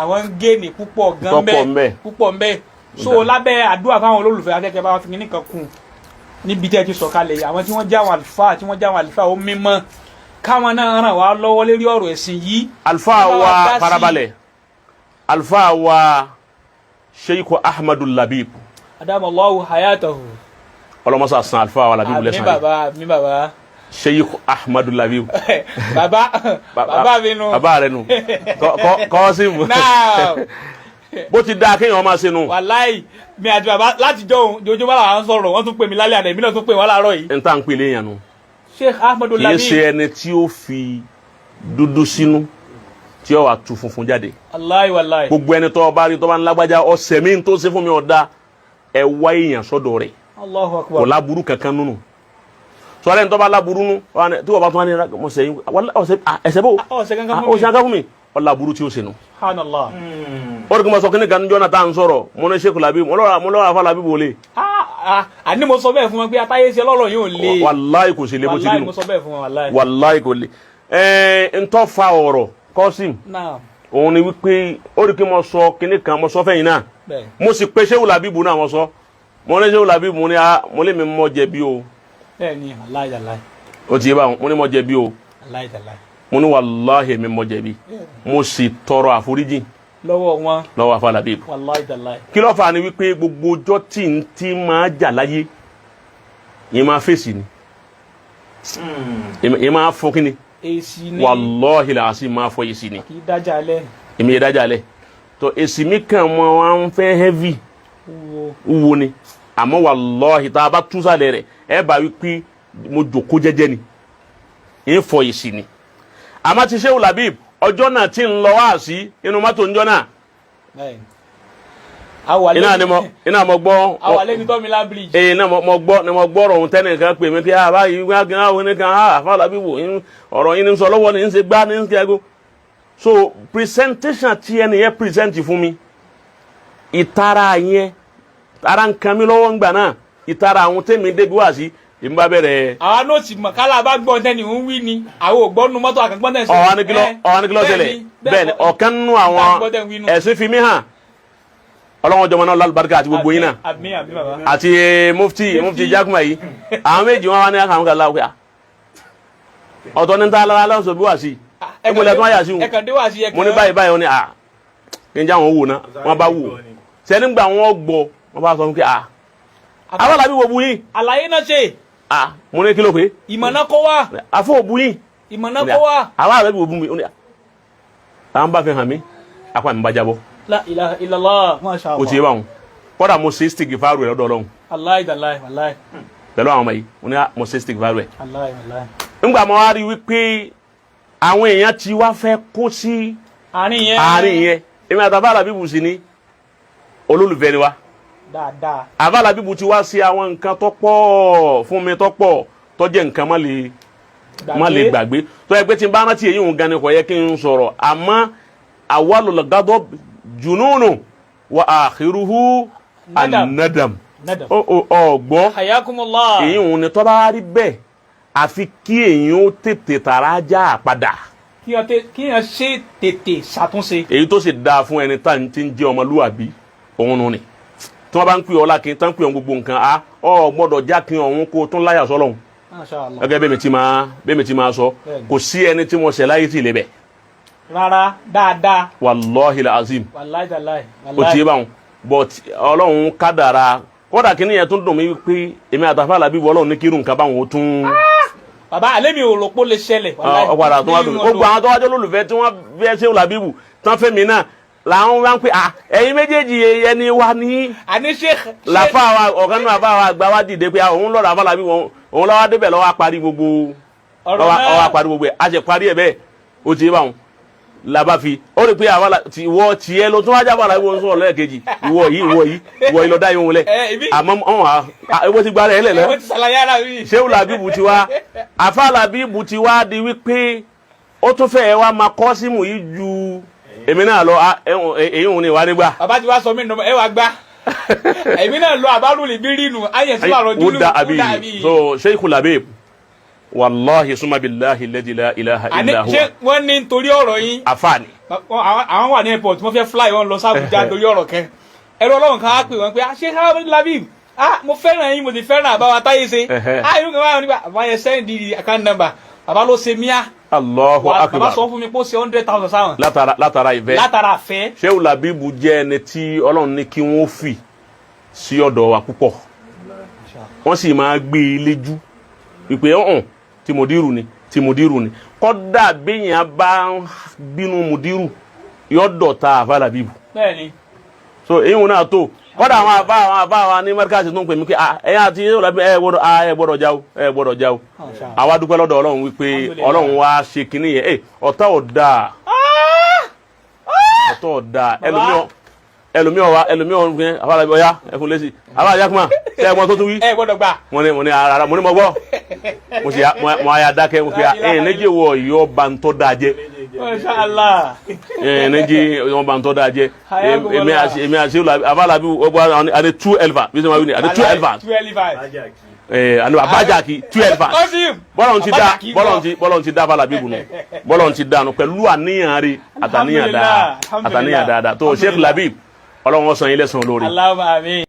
àwọn ń gé ní púpọ̀ gan bẹ́ẹ̀ púpọ̀ ńbẹ́ so lábẹ́ àdúrà fáwọn olólùfẹ́ akẹ́kẹ́ bá fi nìkan kún níbi tí ẹ ti sọ̀kalẹ̀ àwọn tí wọ́n já àwọn àlùfáà ó mímọ́ káwọn náà ràn wá lọ́wọ́ lérí ọ̀rọ̀ ẹ̀sìn yìí. àlùfáà wa farabalẹ̀ àlùfáà wa Sheikh Ahmad Labeeb adamallahu hayatahu ọlọmọsà san àlùfáà wa Labeeb lẹ́san mi bàbá Sheikh Ahmad Labeeb bàbá mi nù bàbá rẹ nù kọ́ sí mu bó ti dáa kéèyàn máa ṣe nù. wàláì mi àti bàbá láti jọ òun jojúmọ́ làwọn ń sọ̀rọ̀ wọ́n tún pè mí lálẹ́ àná èmi náà tún pè wọ́n láàárọ̀ yìí. n ta n pè léyìn àná. Sheikh Ahmad Labeeb kì í ṣe ẹni tí ó fi dúdú sínú tí ó wà tu funfun jáde. wàláì. gbogbo ẹni tó bá rí tó bá ń lágbájá ọ̀sẹ̀ mi tó ṣe fún mi ọ̀dà ẹ wá èèyàn sọ́dọ̀ rẹ̀. Allahu Akbar. kò láburú kankan nínú. sọ́dọ̀ ẹni tó bá láburú nù tí wọ́n bá tún wá ní ẹsẹ̀ bò ọ̀sẹ̀ kankan fún mi ọ̀làburú tí ó ṣe nù. Subhanallah. ó rí kí mo sọ kí ni kan jọ́nà tá à ń sọ̀rọ̀ mo ní Sheikh Labeeb mo lọ́wọ́ àfa Labeeb wọlé. àní mo sọ bẹ́ẹ̀ fún wọn pé atáyé ṣe lọ́rọ̀ yóò lé. wàláì kò ṣe lé bó ti rí mo sọ bẹ́ẹ̀ fún wọn wàláì. wàláì kò lé. ntọ́ fa ọ̀rọ̀ Kọ́sìm òun ni wípé ó rí kí mo sọ kíní kan mo sọ fẹ́yìn náà mo sì pe Sheikh Labeeb náà mo sọ mo ní Sheikh Labeeb mo ní mo lè mi mọ jẹ̀bi o. bẹ́ẹ̀ni wàláì. o ti yé báwọn mo ní mọ jẹ̀bi o. wàláì. mo ní wàláhì mi mọ jẹ̀bi mo sì tọrọ àforíjì lọ́wọ́ wọn lọ́wọ́ àfa Labeeb. wàláì. kí ló fà ni wípé gbogbo ọjọ́ tí n ti máa jà láyé yìí máa fèsì ni yìí máa fọ kí ni èsì ni wàláhì làásì máa fọ èsì ni kì í dájà lẹ. èmi yẹ dájà lẹ tó èsì mi kàn mọ wọn fẹ́ heavy wúwo ni àmọ́ wàláhì tá a bá tú sálẹ̀ rẹ̀ ẹ bá wípé mo jòkó jẹ́jẹ́ ni yìí fọ èsì ni àmọ́ ti Sheikh Labeeb ọjọ́ náà tí ń lọ wá sí inú mọ́tò ńjọ́ náà iná mo gbọ́ awalé ní tọ́mílá bridge. náà mo gbọ́ ọ̀rọ̀ ohun tẹ́nì kan pè mí pé báyìí wá gan àwọn oníkan àfa Labeeb ọ̀rọ̀ yìí ní sọ lọ́wọ́ ní ń ṣe gbá ní ń ṣe ẹgbó so presentation tí ẹni yẹn present fún mi ìtara yẹn ara ń kan mi lọ́wọ́ ńgbà náà ìtara àwọn tèmi débi wá sí èmi bá bẹ̀rẹ̀. àwa náà ti mọ̀ kálá bá gbọ́ tẹ́ni ń wí ni àwọn ò gbọ́ nu mọ́tò àkàngbọ́n tẹ̀ sí. ọ̀hán ní kí ló ṣẹlẹ̀ bẹ́ẹ̀ ni ọ̀kan nínú àwọn ẹ̀sìn fi mí hàn ọlọ́wọ́n jọmọ náà lálùbáríkà àti gbogbo yín náà àti mufti Jakuma yìí àwọn méjì wọn wá ní àkàwọn kan láwùjọ ọ̀tọ̀ ní ta aláṣọ bí wà sí ẹgbẹ̀lẹ̀ tó wá yà sí wọn mo ní báyìí wọn ni kí n já wọn wò ná wọn bá wò sẹ́ni gbà wọn gbọ́ wọn bá sọ fún kí àwọn Labeeb wo bu yín. àlàyé náà ṣe. mo ní kí ló pé. ìmọ̀nà kó wá. àfọ òbu yín. ìmọ̀nà kó wá. àwọn Labeeb wo bu mi. àwọn bá fi hàn mí apá mi bá jábọ́. La ilaha illallah masha Allah. o ti yé báwọn kódà mo ṣe stick fáwọn rẹ lọ́dọ̀ Ọlọ́run. wàláì. pẹ̀lú àwọn ọmọ yìí mo ní mo ṣe stick fáwọn rẹ. wàláì. ńgbà mo wá rí wípé àwọn èèyàn ti wá fẹ́ kó sí àárín yẹn èmi àtàfà Labeeb sì ní olólùfẹ́ ni wa. dáadáa. àfà Labeeb ti wá sí àwọn nǹkan tó pọ̀ fún mi tó pọ̀ tó jẹ́ nǹkan má lè gbàgbé tó yẹ pé tí n bá rántí èyí òun gan ni kò yẹ kí n sọ̀rọ̀ àmọ́ awwalul ghadab jununu wa akhiruhu an-nadam. ọgbọ́ hayakumullah. èyí òun ni tó bá rí bẹ́ẹ̀ àfi kí èyí ó tètè tààrà já padà. kí yẹn ṣe tètè ṣàtúnṣe. èyí tó sì dáa fún ẹni tá ti ń jẹ́ ọmọlúwàbí òun nù ni tí wọ́n bá ń pè ọ́ lákin tán ń pè ọ́ gbogbo nǹkan gbọ́dọ̀ já kí ọ̀hún kó tún láyà sọ́lọ́hún. gẹ́gẹ́ bẹ́ẹ̀ mi ti máa sọ kò sí ẹni tí mo ṣẹ̀ láyé tì lè bẹ̀. rárá dáadáa. wàláhi làzim. wàláhi. o ti yé báwọn but ọlọ́run kádàrá kódà kí nìyẹn tún dùn mí pé èmi àtàfà Labeeb ọlọ́run ní kírun nǹkan báwọn ó tún. bàbá alẹ́ mi ò rò pé ó lè ṣẹlẹ̀. ọ̀padà tó wá dùn gbogbo àwọn tó wájú olólùfẹ́ tí wọ́n fẹ́ Sheikh Labeeb tán fẹ́ mi náà làwọn wá ń pè ẹ̀yin méjèèjì ẹni wa ní. àní Sheikh. làfà wa ọ̀kan náà àfà wa àgbà wa dìde pé òun lọ́dọ̀ àfà Labeeb òun lọ́wọ́ débẹ̀ lọ́wọ́ parí gbogbo ọwọ́ parí gbogbo ẹ̀ a jẹ parí ẹ̀ bẹ́ẹ̀ ó ti yé báwọn làbá fi ó rí pé àwọn ìwọ tiẹ̀ ló tún wájà àfà Labeeb ń sọ̀rọ̀ lẹ́ẹ̀kejì ìwọ yìí lọ dá yín wọn lẹ̀ àmọ́ ewo ti gbára ẹ̀ lẹ̀ lẹ́ Sheikh Labeeb ti wá àfà Labeeb ti wá di wípé ó tún fẹ́ wá máa Kọ́símù yìí ju èmi náà lọ èyí òun ni wà nígbà. bàbá ti wá sọ mí nù ẹ wá gbá èmi náà lọ àbálùlì bí rínú ayẹsí wà rọjú lù. so Sheikh Labeeb wallahi summa billahi alladhi la ilaha illa huwa. ṣé wọ́n ní nítorí ọ̀rọ̀ yín. àfààní. àwọn wà ní airport wọ́n fẹ́ fly wọn lọ sí Abuja nítorí ọ̀rọ̀ kẹ́ ẹ̀rọ ọlọ́run kan á pè wọ́n pé ṣé Labeeb mo fẹ́ràn yín mo sì fẹ́ràn àbáwá táyé ṣe irú kan wà nígbà àbáyẹ sẹ́ndì account number bàbá ló ṣe míà. Allahu akbar. bàbá sọ fún mi pé ó ṣe 100,000 sáwọn. látara ìfẹ́. látara àfẹ́. Sheikh Labeeb jẹ́ ẹni tí Ọlọ́run ní kí wọ́n fi sí ọ̀dọ̀ wa púpọ̀ wọ́n sì máa gbé e léjú ìpè ọ̀hún tí mùdírù ni kọ́dà béèyàn bá ń bínú mùdírù yóò dọ̀ta àfa Labeeb. bẹ́ẹ̀ni. so èyí wọn náà tó kọ́dà àwọn àbá wa ní mẹ́ríkàsì tó ń pè mí pé ẹ̀yìn àti Labeeb ẹ gbọ́dọ̀ jáwó àwa dúpẹ́ lọ́dọ̀ Ọlọ́run wípé Ọlọ́run wá ṣe kínní yẹn ọ̀tá ọ̀dà ẹlòmíọ̀ gbẹ àfa Labeeb ọ̀yá ẹ̀fún lẹ́sì àfa àyàkùnmá ṣe ẹ̀gbọ́n tó tún wí. ẹ gbọ́dọ̀ gbà. mo ní ara mo ní mo gbọ́ mo àyà dákẹ́ mo fi ẹ̀ẹ́nẹ́jẹ̀ wọ ìyọ́ bá ń tọ́ da jẹ́. Mashallah. ẹ̀ẹ́nẹ́jẹ̀ wọ́n bá ń tọ́ da jẹ́ èmi àti àfa Labeeb ọgbà àti 2 elephant bí sọ ma wí ni àti 2 elephant. àni abajaki 2 elephant. bọ́lọ̀ ti dá àfa Labeeb nù bọ́lọ̀ ti dá nù pẹ̀lú àníyàn rí àtàníyàn dáadáa tó Sheikh Labeeb Ọlọ́run ó san yín lẹ́san olóore. Allahumma amin.